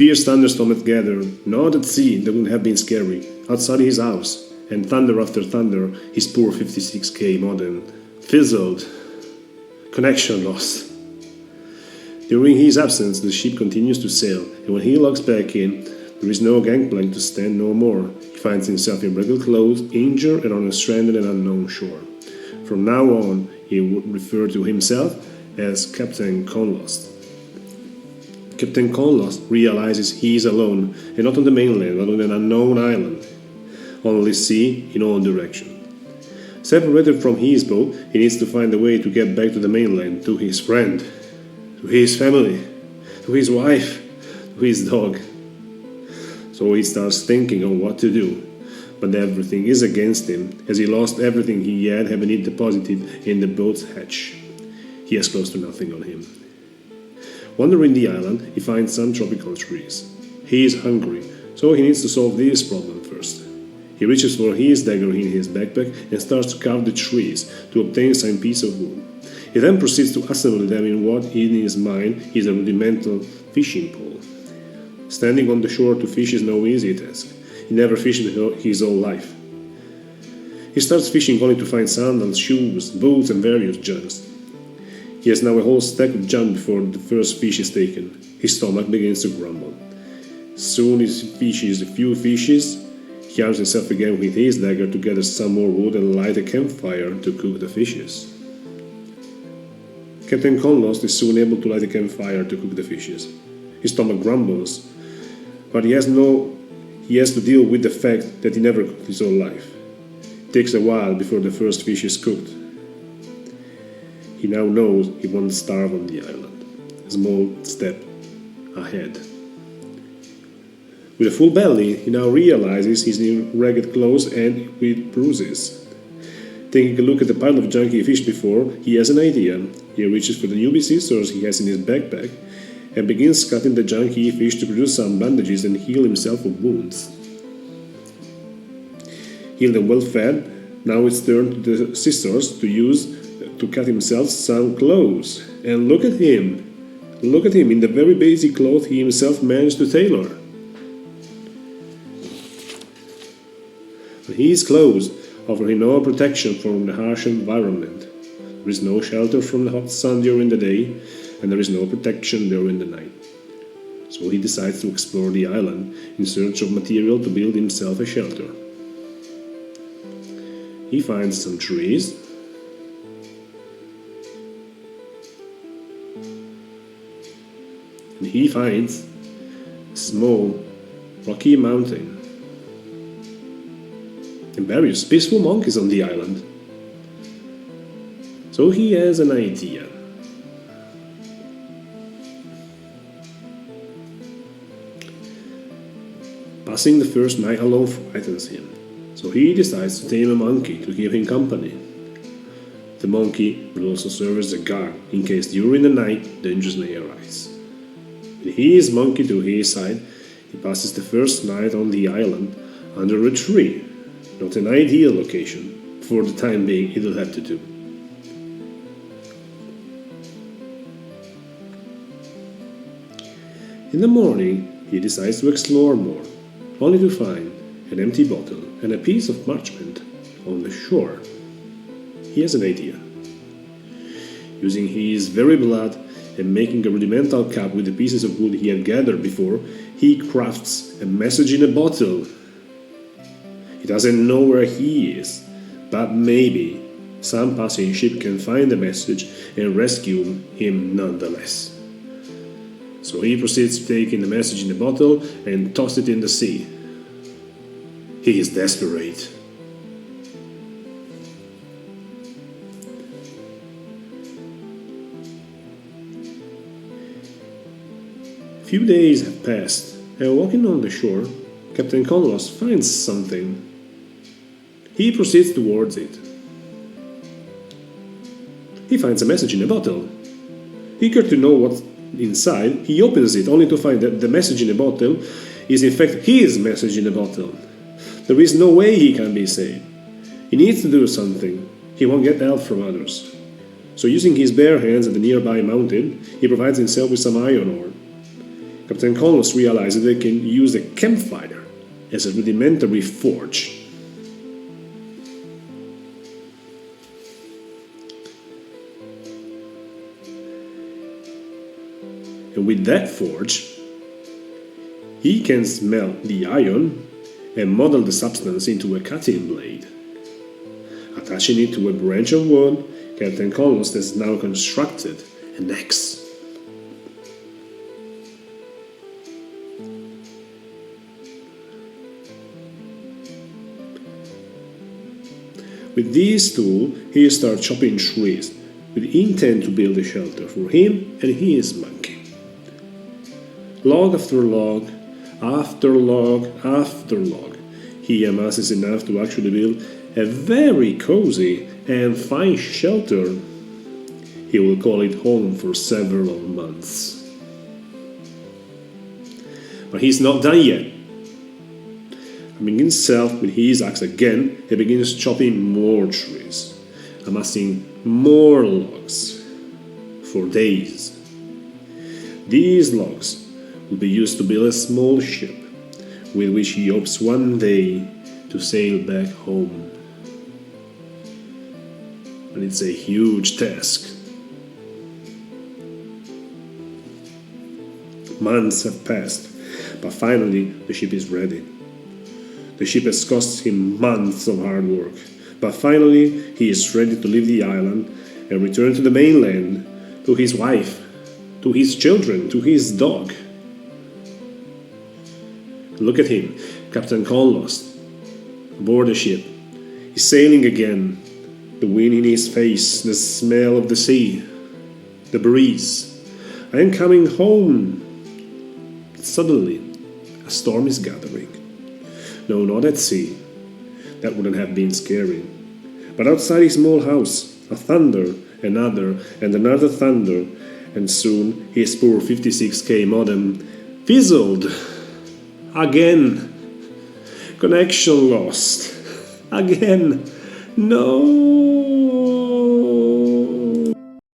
Fierce thunderstorm had gathered, not at sea, that would have been scary, outside his house, and thunder after thunder, his poor 56K modem fizzled. Connection lost. During his absence, the ship continues to sail, and when he logs back in, there is no gangplank to stand no more. He finds himself in ragged clothes, injured and on a stranded and unknown shore. From now on, he would refer to himself as Captain Conlost. Captain Conlost realizes he is alone, and not on the mainland, but on an unknown island. Only sea in all directions. Separated from his boat, he needs to find a way to get back to the mainland, to his friend, to his family, to his wife, to his dog. So he starts thinking on what to do, but everything is against him, as he lost everything he had having it deposited in the boat's hatch. He has close to nothing on him. Wandering the island, he finds some tropical trees. He is hungry, so he needs to solve this problem first. He reaches for his dagger in his backpack and starts to carve the trees to obtain some piece of wood. He then proceeds to assemble them in what in his mind is a rudimental fishing pole. Standing on the shore to fish is no easy task. He never fished his whole life. He starts fishing only to find sandals, shoes, boots and various jugs. He has now a whole stack of junk before the first fish is taken. His stomach begins to grumble. Soon as he fishes a few fishes, he arms himself again with his dagger to gather some more wood and light a campfire to cook the fishes. Captain Conlost is soon able to light a campfire to cook the fishes. His stomach grumbles, but he has to deal with the fact that he never cooked his whole life. It takes a while before the first fish is cooked. He now knows he won't starve on the island. A small step ahead. With a full belly, he now realizes he's in ragged clothes and with bruises. Taking a look at the pile of junk he fished before, he has an idea. He reaches for the newbie scissors he has in his backpack and begins cutting the junk he fished to produce some bandages and heal himself of wounds. Healed and well fed, now it's turned to the scissors to use to cut himself some clothes. And look at him! Look at him in the very basic clothes he himself managed to tailor. But his clothes offer him no protection from the harsh environment. There is no shelter from the hot sun during the day, and there is no protection during the night. So he decides to explore the island in search of material to build himself a shelter. He finds some trees, and he finds a small rocky mountain and various peaceful monkeys on the island. So he has an idea. Passing the first night alone frightens him, so he decides to tame a monkey to keep him company. The monkey will also serve as a guard in case during the night dangers may arise. With his monkey to his side, he passes the first night on the island under a tree. Not an ideal location, for the time being it'll have to do. In the morning, he decides to explore more, only to find an empty bottle and a piece of parchment on the shore. He has an idea. Using his very blood and making a rudimental cup with the pieces of wood he had gathered before, he crafts a message in a bottle. He doesn't know where he is, but maybe some passing ship can find the message and rescue him nonetheless. So he proceeds to take in the message in the bottle and toss it in the sea. He is desperate. A few days have passed, and walking on the shore, Captain Conlost finds something. He proceeds towards it. He finds a message in a bottle. Eager to know what's inside, he opens it only to find that the message in the bottle is in fact his message in the bottle. There is no way he can be saved. He needs to do something. He won't get help from others. So using his bare hands at the nearby mountain, he provides himself with some iron ore. Captain Conlost realized that they can use a campfire as a rudimentary forge. And with that forge, he can smelt the iron and model the substance into a cutting blade. Attaching it to a branch of wood, Captain Conlost has now constructed an axe. With these tools, he starts chopping trees with intent to build a shelter for him and his monkey. Log after log, after log, after log, he amasses enough to actually build a very cozy and fine shelter. He will call it home for several months. But he's not done yet. Arming himself with his axe again, he begins chopping more trees, amassing more logs for days. These logs will be used to build a small ship with which he hopes one day to sail back home. But it's a huge task. Months have passed, but finally the ship is ready. The ship has cost him months of hard work, but finally he is ready to leave the island and return to the mainland, to his wife, to his children, to his dog. Look at him, Captain Conlost, aboard the ship. He's sailing again, the wind in his face, the smell of the sea, the breeze. I am coming home. Suddenly, a storm is gathering. No, not at sea. That wouldn't have been scary. But outside his small house, a thunder, another, and another thunder, and soon his poor 56K modem fizzled. Again. Connection lost. Again. No.